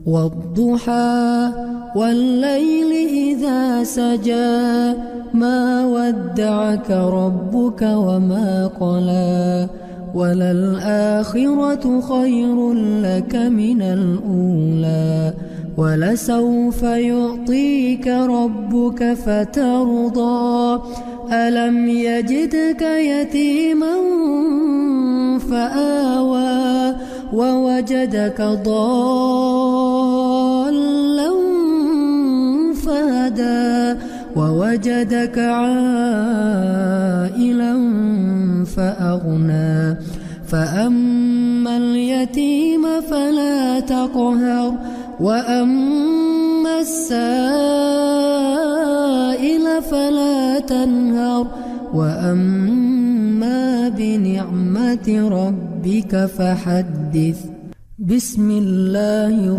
والضحى والليل إذا سجى ما ودعك ربك وما قلى وللآخرة خير لك من الأولى ولسوف يعطيك ربك فترضى ألم يجدك يتيما فآوى ووجدك ضالا فهدى ووجدك عائلا فأغنى فأما اليتيم فلا تقهر وأما السائل فلا تنهر وأما بنعمة ربك فحدث. بسم الله